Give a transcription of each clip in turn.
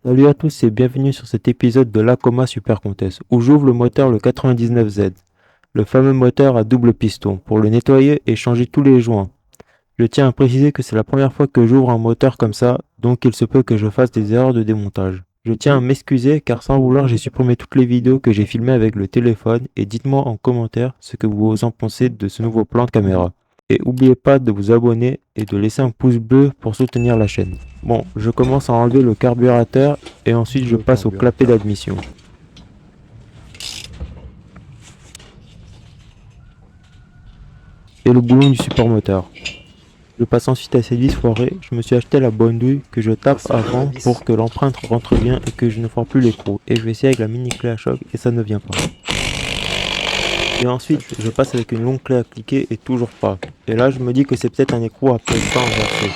Salut à tous et bienvenue sur cet épisode de l'Acoma Super Contest où j'ouvre le moteur le 99Z, le fameux moteur à double piston, pour le nettoyer et changer tous les joints. Je tiens à préciser que c'est la première fois que j'ouvre un moteur comme ça, donc il se peut que je fasse des erreurs de démontage. Je tiens à m'excuser car sans vouloir j'ai supprimé toutes les vidéos que j'ai filmées avec le téléphone et dites-moi en commentaire ce que vous en pensez de ce nouveau plan de caméra. Et n'oubliez pas de vous abonner et de laisser un pouce bleu pour soutenir la chaîne. Bon, je commence à enlever le carburateur et ensuite je passe au clapet d'admission. Et le boulon du support moteur. Je passe ensuite à ces vis foirées. Je me suis acheté la bonne douille que je tape avant pour que l'empreinte rentre bien et que je ne foire plus l'écrou. Et je vais essayer avec la mini clé à choc et ça ne vient pas. Et ensuite, je passe avec une longue clé à cliquer et toujours pas. Et là, je me dis que c'est peut-être un écrou à pression inversé.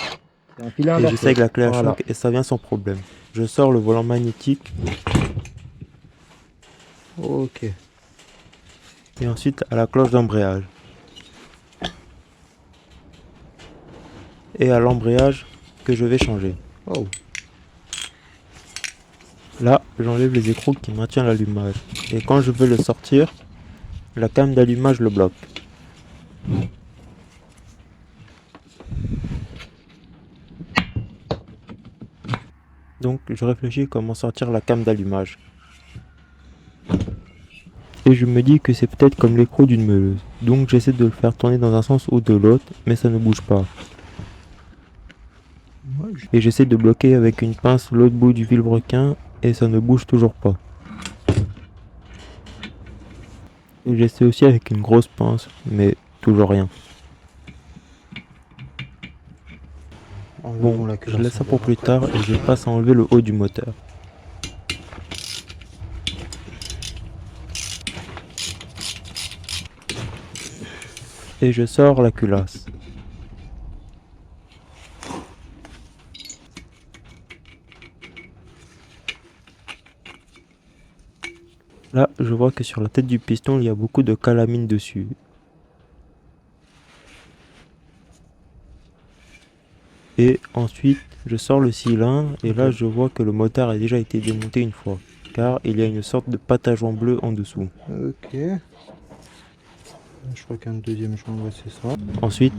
Et j'essaie avec la clé à choc et ça vient sans problème. Je sors le volant magnétique. Ok. Et ensuite à la cloche d'embrayage. Et à l'embrayage que je vais changer. Oh. Là, j'enlève les écrous qui maintiennent l'allumage. Et quand je veux le sortir, la came d'allumage le bloque. Donc je réfléchis comment sortir la came d'allumage. Et je me dis que c'est peut-être comme l'écrou d'une meuleuse. Donc j'essaie de le faire tourner dans un sens ou de l'autre, mais ça ne bouge pas. Et j'essaie de bloquer avec une pince l'autre bout du vilebrequin et ça ne bouge toujours pas. Et j'essaie aussi avec une grosse pince, mais toujours rien. Bon, je laisse ça pour plus tard et je passe à enlever le haut du moteur. Et je sors la culasse. Là, je vois que sur la tête du piston, il y a beaucoup de calamine dessus. Et ensuite, je sors le cylindre et là, je vois que le moteur a déjà été démonté une fois. Car il y a une sorte de pâte à joint bleu en dessous. Ok. Je crois qu'un deuxième joint, ouais, c'est ça. Ensuite,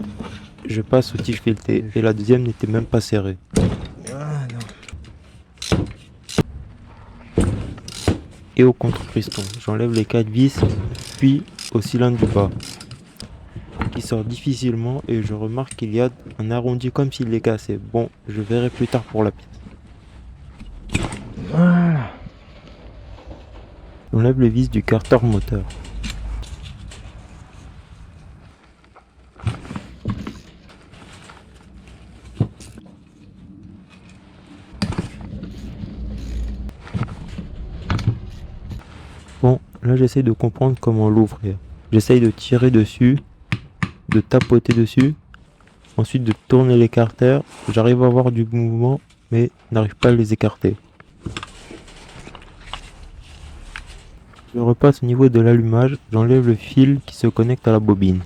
je passe au tige fileté et la deuxième n'était même pas serrée. Ah non. Et au contre-piston, j'enlève les 4 vis, puis au cylindre du bas, qui sort difficilement et je remarque qu'il y a un arrondi comme s'il est cassé. Bon, je verrai plus tard pour la pièce. Voilà. J'enlève les vis du carter moteur. Bon, là j'essaie de comprendre comment l'ouvrir. J'essaye de tirer dessus, de tapoter dessus, ensuite de tourner l'écarter. J'arrive à avoir du mouvement, mais n'arrive pas à les écarter. Je repasse au niveau de l'allumage, j'enlève le fil qui se connecte à la bobine.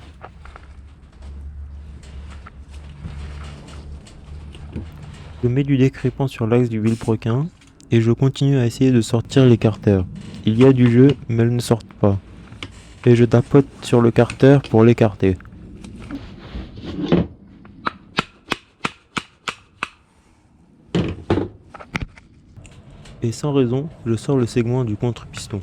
Je mets du décrépant sur l'axe du vilebrequin et je continue à essayer de sortir l'écarter. Il y a du jeu, mais elles ne sortent pas. Et je tapote sur le carter pour l'écarter. Et sans raison, je sors le segment du contre-piston.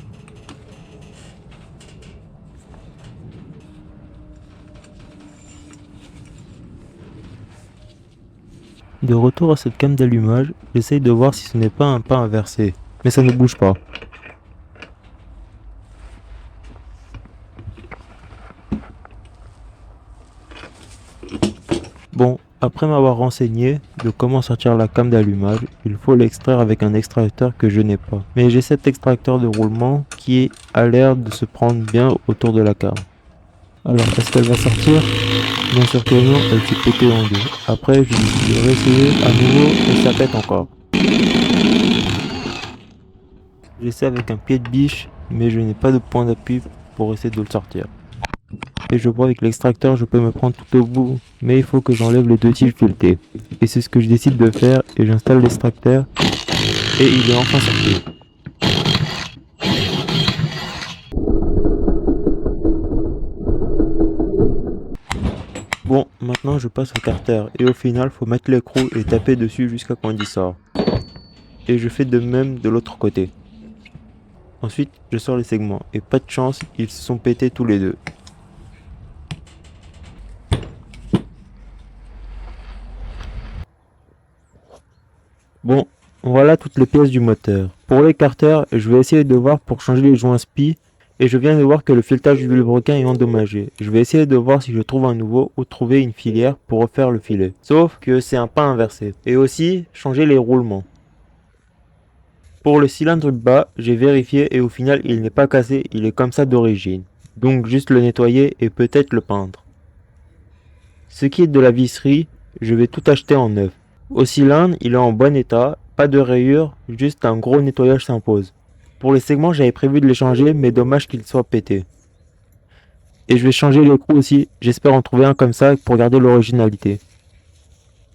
De retour à cette came d'allumage, j'essaye de voir si ce n'est pas un pas inversé, mais ça ne bouge pas. Bon, après m'avoir renseigné de comment sortir la came d'allumage, il faut l'extraire avec un extracteur que je n'ai pas. Mais j'ai cet extracteur de roulement qui a l'air de se prendre bien autour de la came. Alors, est-ce qu'elle va sortir? Bien sûr que non, elle s'est pétée en deux. Après, je vais réessayer à nouveau et ça pète encore. J'essaie avec un pied de biche, mais je n'ai pas de point d'appui pour essayer de le sortir. Et je vois avec l'extracteur, je peux me prendre tout au bout, mais il faut que j'enlève les deux tiges filetées. Et c'est ce que je décide de faire et j'installe l'extracteur. Et il est enfin sorti. Bon, maintenant je passe au carter et au final faut mettre l'écrou et taper dessus jusqu'à quand il sort. Et je fais de même de l'autre côté. Ensuite, je sors les segments et pas de chance, ils se sont pétés tous les deux. Bon, voilà toutes les pièces du moteur. Pour les carters, je vais essayer de voir pour changer les joints SPI et je viens de voir que le filetage du vilebrequin est endommagé. Je vais essayer de voir si je trouve un nouveau ou trouver une filière pour refaire le filet. Sauf que c'est un pas inversé. Et aussi, changer les roulements. Pour le cylindre de bas, j'ai vérifié et au final il n'est pas cassé, il est comme ça d'origine. Donc juste le nettoyer et peut-être le peindre. Ce qui est de la visserie, je vais tout acheter en neuf. Au cylindre, il est en bon état, pas de rayures, juste un gros nettoyage s'impose. Pour les segments, j'avais prévu de les changer, mais dommage qu'ils soient pétés. Et je vais changer l'écrou aussi, j'espère en trouver un comme ça pour garder l'originalité.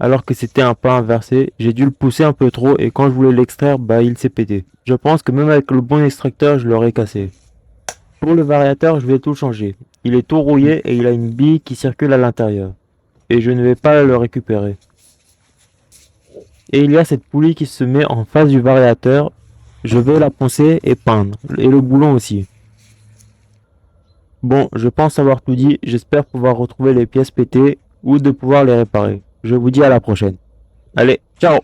Alors que c'était un pas inversé, j'ai dû le pousser un peu trop et quand je voulais l'extraire, bah il s'est pété. Je pense que même avec le bon extracteur, je l'aurais cassé. Pour le variateur, je vais tout changer. Il est tout rouillé et il a une bille qui circule à l'intérieur. Et je ne vais pas le récupérer. Et il y a cette poulie qui se met en face du variateur. Je vais la poncer et peindre. Et le boulon aussi. Bon, je pense avoir tout dit. J'espère pouvoir retrouver les pièces pétées ou de pouvoir les réparer. Je vous dis à la prochaine. Allez, ciao!